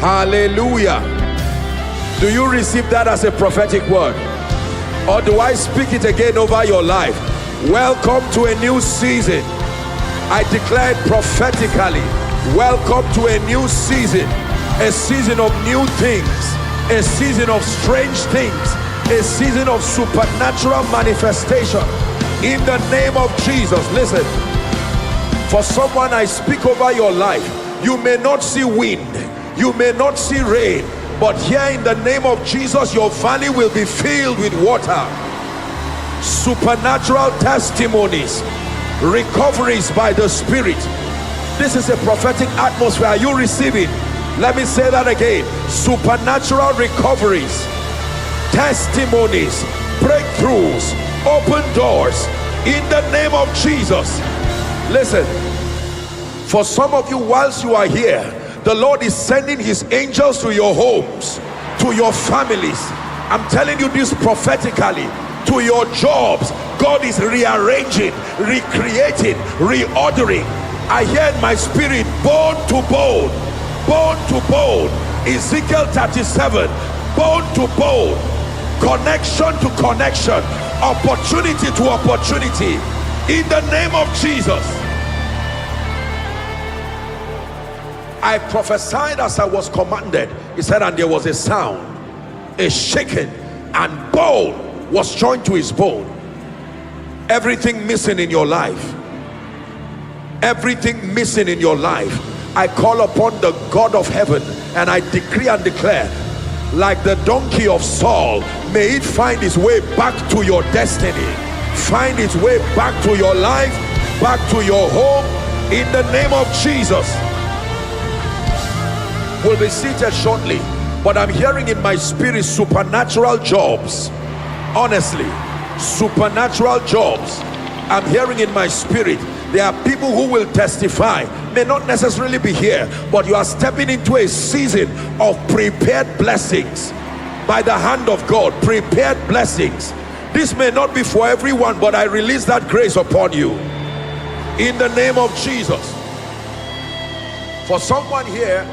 Hallelujah. Do you receive that as a prophetic word? Or do I speak it again over your life? Welcome to a new season. I declare it prophetically. Welcome to a new season. A season of new things. A season of strange things. A season of supernatural manifestation. In the name of Jesus. Listen. For someone, I speak over your life. You may not see wind. You may not see rain. But here in the name of Jesus, your valley will be filled with water. Supernatural testimonies, recoveries by the Spirit. This is a prophetic atmosphere. Are you receiving? Let me say that again. Supernatural recoveries, testimonies, breakthroughs, open doors in the name of Jesus. Listen, for some of you, whilst you are here, the Lord is sending his angels to your homes, to your families. I'm telling you this prophetically. To your jobs, God is rearranging, recreating, reordering. I hear in my spirit, bone to bone, bone to bone. Ezekiel 37, bone to bone, connection to connection, opportunity to opportunity, in the name of Jesus. I prophesied as I was commanded. He said, and there was a sound, a shaking, and bone was joined to his bone. Everything missing in your life, everything missing in your life, I call upon the God of heaven and I decree and declare, like the donkey of Saul, may it find its way back to your destiny, find its way back to your life, back to your home, in the name of Jesus. We'll be seated shortly, but I'm hearing in my spirit supernatural jobs. Honestly, supernatural jobs. I'm hearing in my spirit. There are people who will testify, may not necessarily be here, but you are stepping into a season of prepared blessings by the hand of God. Prepared blessings. This may not be for everyone, but I release that grace upon you in the name of Jesus. For someone here,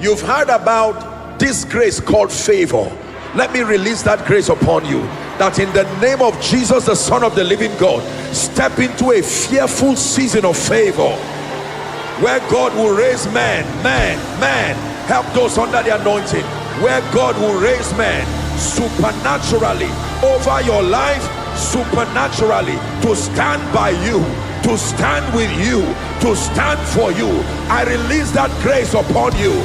you've heard about this grace called favor. Let me release that grace upon you, that in the name of Jesus, the Son of the living God, step into a fearful season of favor, where God will raise men, help those under the anointing, where God will raise men supernaturally over your life, supernaturally to stand by you, to stand with you, to stand for you. I release that grace upon you.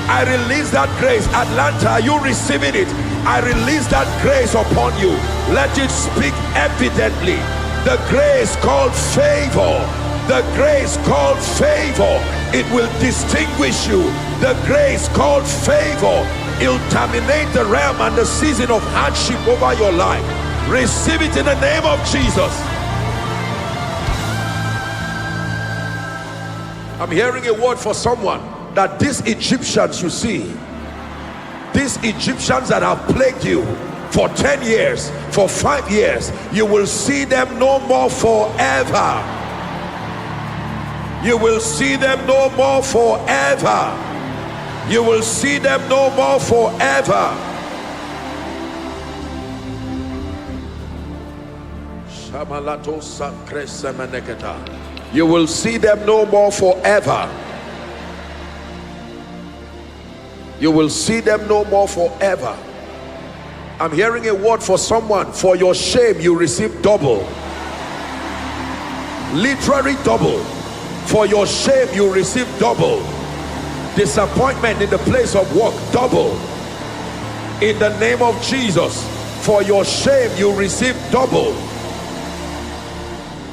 I release that grace. Atlanta, are you receiving it? I release that grace upon you. Let it speak evidently. The grace called favor. The grace called favor. It will distinguish you. The grace called favor. It'll terminate the realm and the season of hardship over your life. Receive it in the name of Jesus. I'm hearing a word for someone, that these Egyptians you see, these Egyptians that have plagued you for 10 years, for 5 years, you will see them no more forever. You will see them no more forever. You will see them no more forever. You will see them no more forever. You will see them no more forever. I'm hearing a word for someone. For your shame you receive double. Literally double. For your shame you receive double. Disappointment in the place of work, double. In the name of Jesus. For your shame you receive double.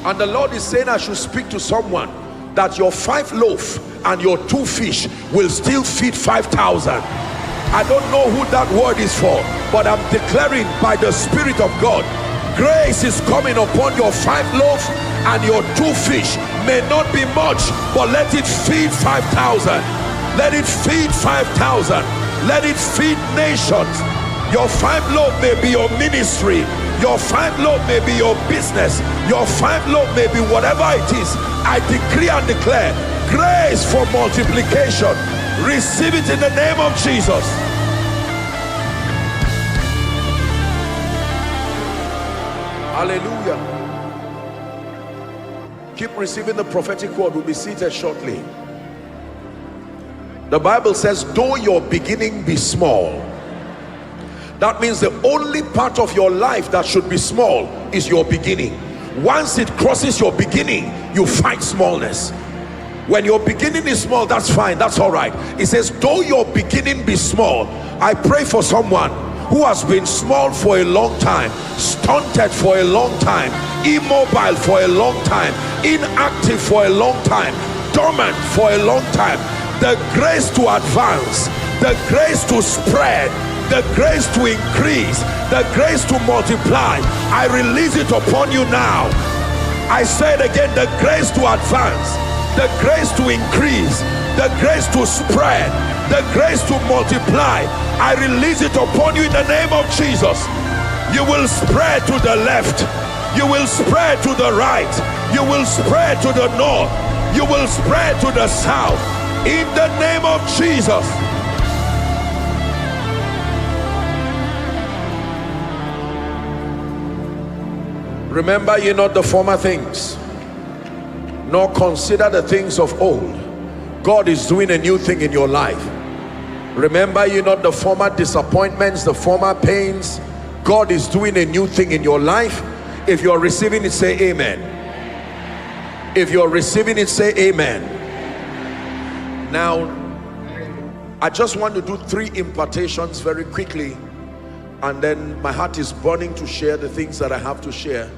And the Lord is saying I should speak to someone that your 5 loaves and your 2 fish will still feed 5,000. I don't know who that word is for, but I'm declaring by the Spirit of God, grace is coming upon your 5 loaves and your 2 fish. May not be much, but let it feed 5,000. Let it feed 5,000. Let it feed nations. Your 5 loaves may be your ministry. Your 5 loaves may be your business. Your 5 loaves may be whatever it is. I decree and declare grace for multiplication, Receive it in the name of Jesus. Hallelujah. Keep receiving the prophetic word. We'll be seated shortly. The Bible says, though your beginning be small. That means the only part of your life that should be small is your beginning. Once it crosses your beginning, you fight smallness. When your beginning is small, that's fine, that's all right. It says, though your beginning be small. I pray for someone who has been small for a long time, stunted for a long time, immobile for a long time, inactive for a long time, dormant for a long time. The grace to advance, the grace to spread, the grace to increase, the grace to multiply, I release it upon you now. I say it again, the grace to advance, the grace to increase, the grace to spread, the grace to multiply, I release it upon you in the name of Jesus. You will spread to the left, you will spread to the right, you will spread to the north, you will spread to the south, in the name of Jesus. Remember ye not the former things, nor consider the things of old. God is doing a new thing in your life. Remember ye not the former disappointments, the former pains. God is doing a new thing in your life. If you're receiving it, say amen. If you're receiving it, say amen. Now, I just want to do 3 impartations very quickly, and then my heart is burning to share the things that I have to share,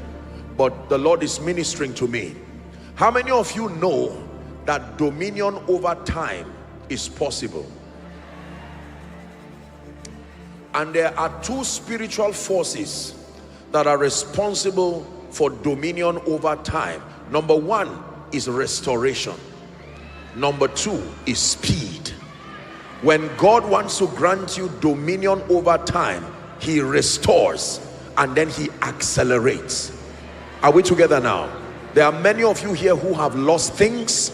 but the Lord is ministering to me. How many of you know that dominion over time is possible? And there are 2 spiritual forces that are responsible for dominion over time. Number 1 is restoration. Number 2 is speed. When God wants to grant you dominion over time, he restores and then he accelerates. Are we together now? There are many of you here who have lost things.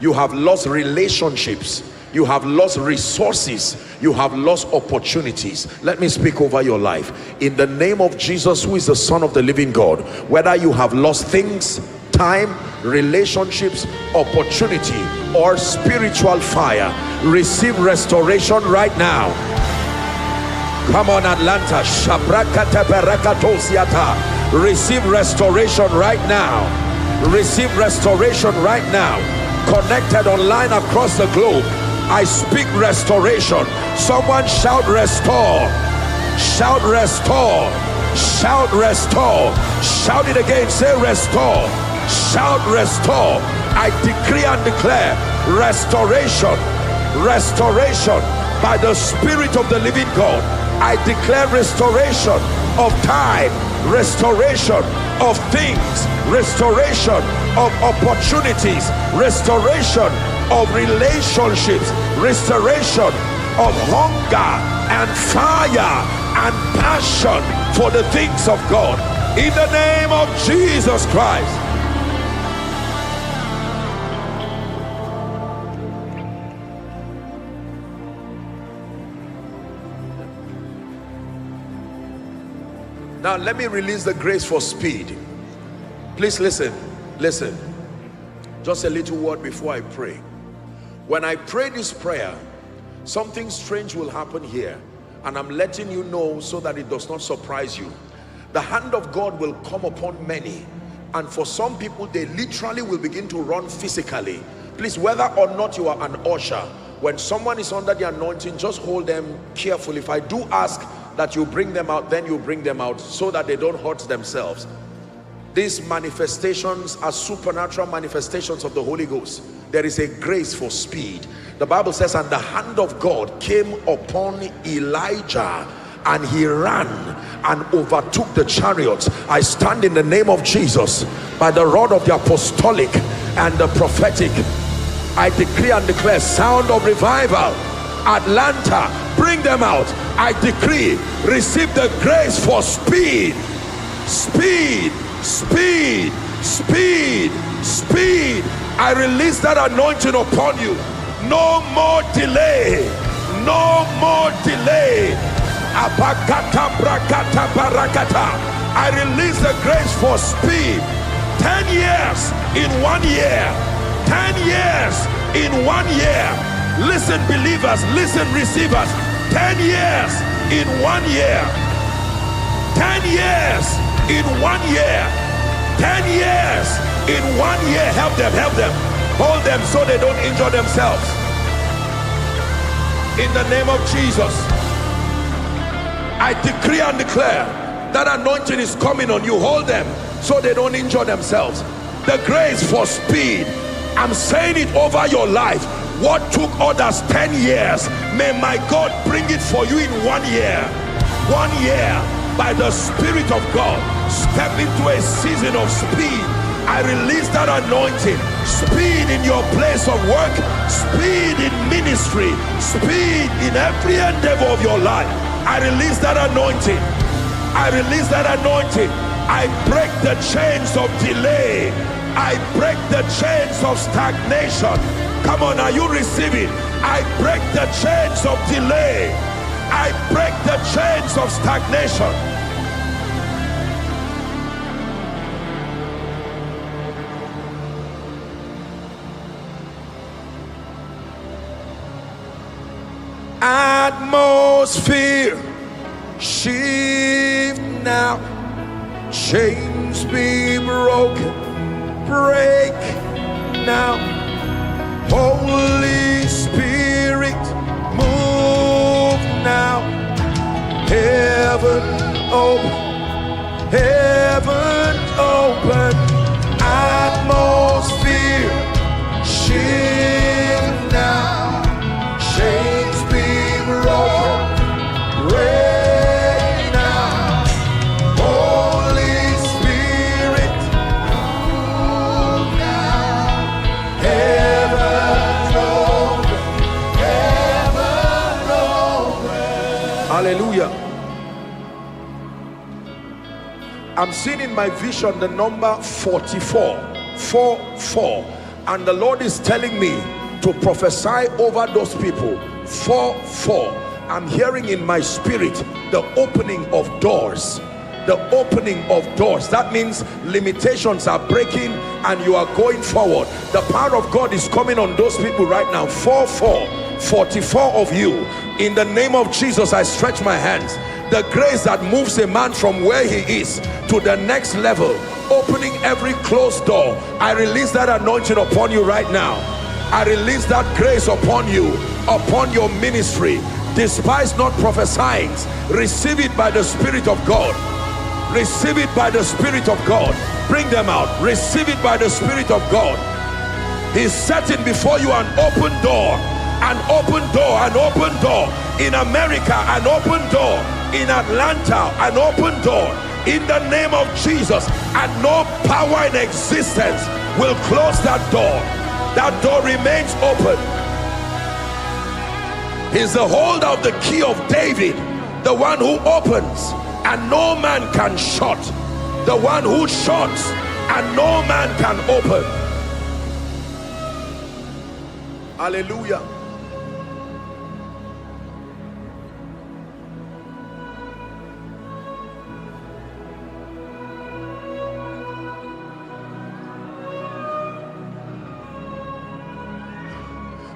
You have lost relationships. You have lost resources. You have lost opportunities. Let me speak over your life. In the name of Jesus, who is the Son of the living God, whether you have lost things, time, relationships, opportunity, or spiritual fire, receive restoration right now. Come on, Atlanta. Receive restoration right now. Receive restoration right now. Connected online across the globe, I speak restoration. Someone shout restore. Shout restore. Shout restore. Shout it again. Say restore. Shout restore. I decree and declare restoration. Restoration by the Spirit of the living God. I declare restoration of time, restoration of things, restoration of opportunities, restoration of relationships, restoration of hunger and fire and passion for the things of God, in the name of Jesus Christ. Now let me release the grace for speed. Please listen. Just a little word before I pray. When I pray this prayer, something strange will happen here, and I'm letting you know so that it does not surprise you. The hand of God will come upon many, and for some people, they literally will begin to run physically. Please, whether or not you are an usher, when someone is under the anointing, just hold them carefully. If I do ask that you bring them out, then you bring them out so that they don't hurt themselves. These manifestations are supernatural manifestations of the Holy Ghost. There is a grace for speed. The Bible says, and the hand of God came upon Elijah, and he ran and overtook the chariots. I stand in the name of Jesus, by the rod of the apostolic and the prophetic, I decree and declare sound of revival. Atlanta, bring them out. I decree, receive the grace for speed. Speed, speed, speed, speed. I release that anointing upon you. No more delay. No more delay. Abakata brakata barakata. I release the grace for speed. 10 years in 1 year. 10 years in 1 year. Listen, believers, listen, receivers. 10 years in 1 year. 10 years in 1 year. 10 years in 1 year. Help them, help them. Hold them so they don't injure themselves. In the name of Jesus, I decree and declare that anointing is coming on you. Hold them so they don't injure themselves. The grace for speed, I'm saying it over your life. What took others 10 years, may my God bring it for you in 1 year. 1 year, by the Spirit of God. Step into a season of speed. I release that anointing. Speed in your place of work, speed in ministry, speed in every endeavor of your life. I release that anointing. I release that anointing. I break the chains of delay. I break the chains of stagnation. Come on, are you receiving? I break the chains of delay. I break the chains of stagnation. Atmosphere shift now. Chains be broken. Break now. Holy Spirit, move now. Heaven open. Heaven open. Atmosphere shift now. Chains be broken. Break now. Holy Spirit, move now. Heaven open. Heaven open. Hallelujah. I'm seeing in my vision the number 44. 44. And the Lord is telling me to prophesy over those people. 44. I'm hearing in my spirit the opening of doors. The opening of doors. That means limitations are breaking and you are going forward. The power of God is coming on those people right now. 44. 44 of you. In the name of Jesus, I stretch my hands. The grace that moves a man from where he is to the next level, opening every closed door. I release that anointing upon you right now. I release that grace upon you, upon your ministry. Despise not prophesying. Receive it by the Spirit of God. Receive it by the Spirit of God. Bring them out. Receive it by the Spirit of God. He's setting before you an open door. An open door. An open door. In America, an open door. In Atlanta, an open door. In the name of Jesus. And no power in existence will close that door. That door remains open. He's the holder of the key of David, the one who opens and no man can shut, the one who shuts and no man can open. Hallelujah.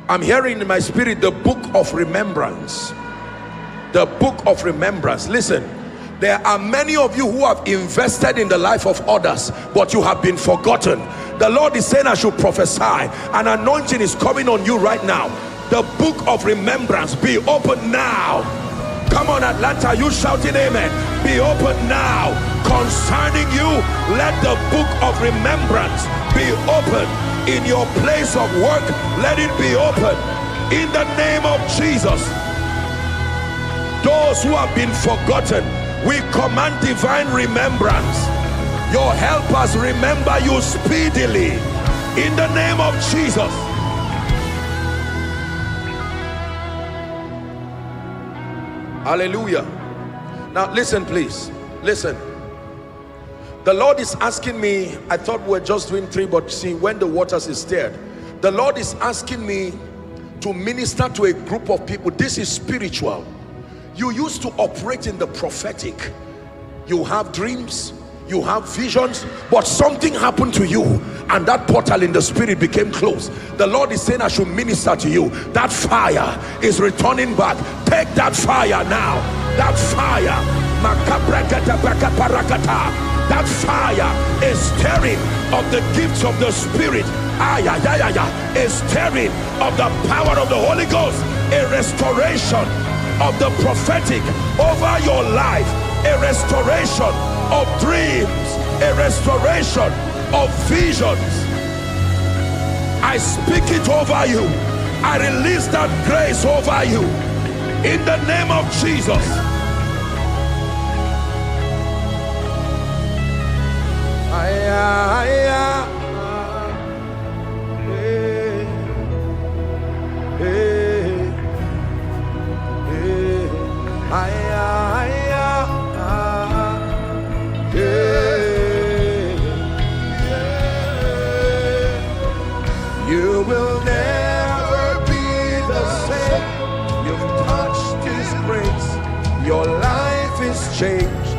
I'm hearing in my spirit the book of remembrance. The book of remembrance. Listen, there are many of you who have invested in the life of others, but you have been forgotten. The Lord is saying I should prophesy. An anointing is coming on you right now. The book of remembrance be open now. Come on, Atlanta, you shouting amen. Be open now. Concerning you, let the book of remembrance be open. In your place of work, let it be open. In the name of Jesus. Those who have been forgotten, we command divine remembrance. Your helpers remember you speedily. In the name of Jesus. Hallelujah. Now listen, please. Listen. The Lord is asking me, I thought we were just doing 3, but see, when the waters is stirred, the Lord is asking me to minister to a group of people. This is spiritual. You used to operate in the prophetic. You have dreams, you have visions, but something happened to you and that portal in the spirit became closed. The Lord is saying I should minister to you. That fire is returning back. Take that fire now. That fire, that fire is stirring of the gifts of the spirit, a stirring of the power of the Holy Ghost, a restoration of the prophetic over your life, a restoration of dreams, a restoration of visions. I speak it over you. I release that grace over you in the name of Jesus. You will never be the same. You've touched His grace. Your life is changed.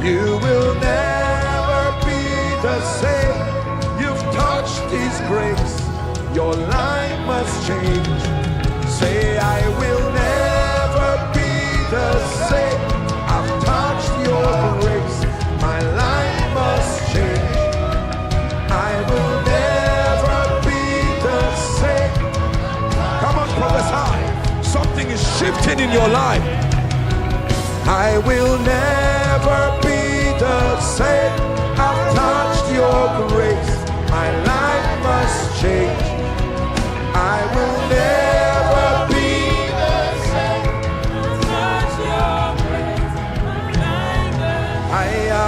You will never be the same. You've touched His grace. Your life must change. Say, I will never be the same. I've touched your grace. My life must change. I will never be the same. Come on, prophesy. Something is shifting in your life. I will never be the same. I've touched your grace. My life must change. I will never be the same. I've touched your grace. My life must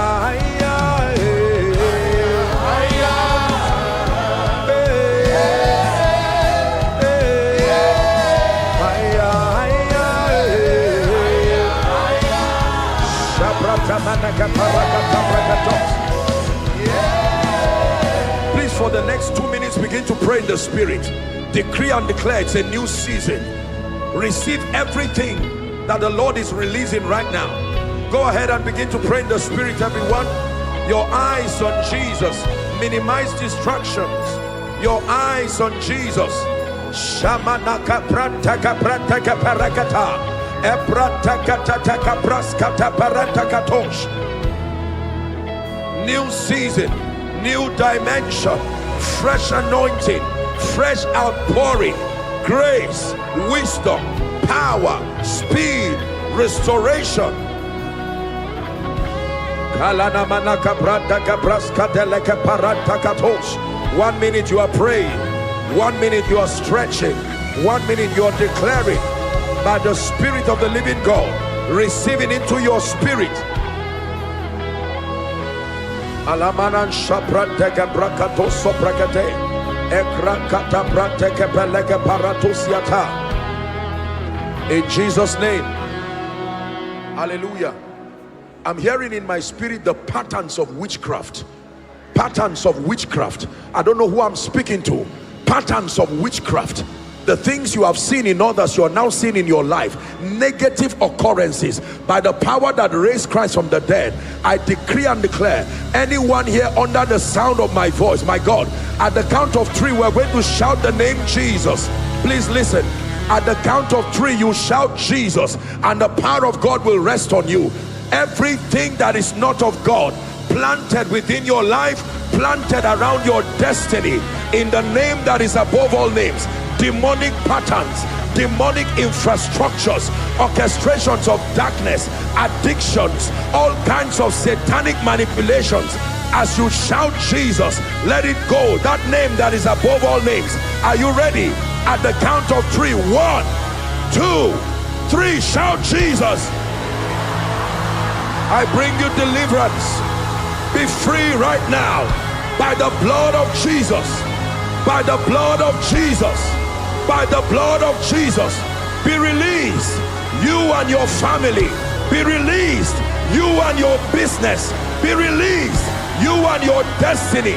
Please, for the next 2 minutes, begin to pray in the spirit. Decree and declare it's a new season. Receive everything that the Lord is releasing right now. Go ahead and begin to pray in the spirit, everyone. Your eyes on Jesus. Minimize distractions. Your eyes on Jesus. Shamanaka prantaka prantaka parakata. New season, new dimension, fresh anointing, fresh outpouring, grace, wisdom, power, speed, restoration. 1 minute you are praying, 1 minute you are stretching, 1 minute you are declaring by the Spirit of the living God, receiving into your spirit. In Jesus' name, hallelujah. I'm hearing in my spirit the patterns of witchcraft. Patterns of witchcraft. I don't know who I'm speaking to. Patterns of witchcraft. The things you have seen in others, you are now seeing in your life. Negative occurrences. By the power that raised Christ from the dead, I decree and declare, anyone here under the sound of my voice, my God, at the count of 3, we're going to shout the name Jesus. Please listen. At the count of 3, you shout Jesus, and the power of God will rest on you. Everything that is not of God, planted within your life, planted around your destiny, in the name that is above all names. Demonic patterns, demonic infrastructures, orchestrations of darkness, addictions, all kinds of satanic manipulations. As you shout Jesus, let it go. That name that is above all names. Are you ready? At the count of 3, 1, 2, 3, shout Jesus. I bring you deliverance. Be free right now by the blood of Jesus. By the blood of Jesus. By the blood of Jesus. Be released. You and your family. Be released. You and your business. Be released. You and your destiny.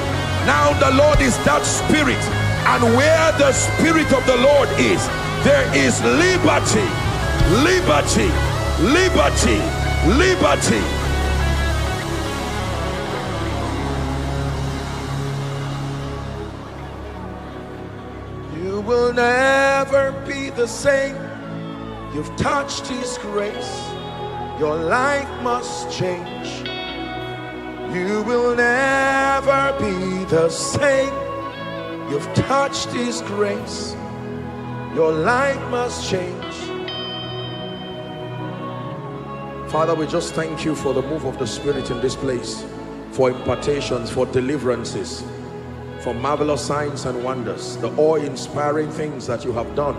Now the Lord is that spirit And where the Spirit of the Lord is, there is liberty, liberty, liberty, liberty. You will never be the same. You've touched His grace. Your life must change. You will never be the same. You've touched His grace. Your life must change. Father, we just thank you for the move of the Spirit in this place, for impartations, for deliverances, for marvelous signs and wonders, the awe-inspiring things that you have done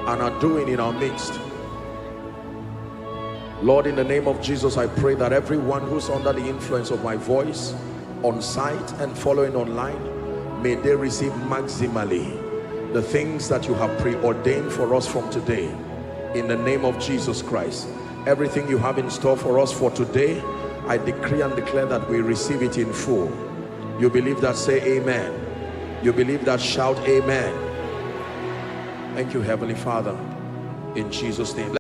and are doing in our midst. Lord, in the name of Jesus, I pray that everyone who's under the influence of my voice, on site and following online, may they receive maximally the things that you have preordained for us from today. In the name of Jesus Christ, everything you have in store for us for today, I decree and declare that we receive it in full. You believe that? Say amen. You believe that? Shout amen. Thank you, Heavenly Father, in Jesus' name.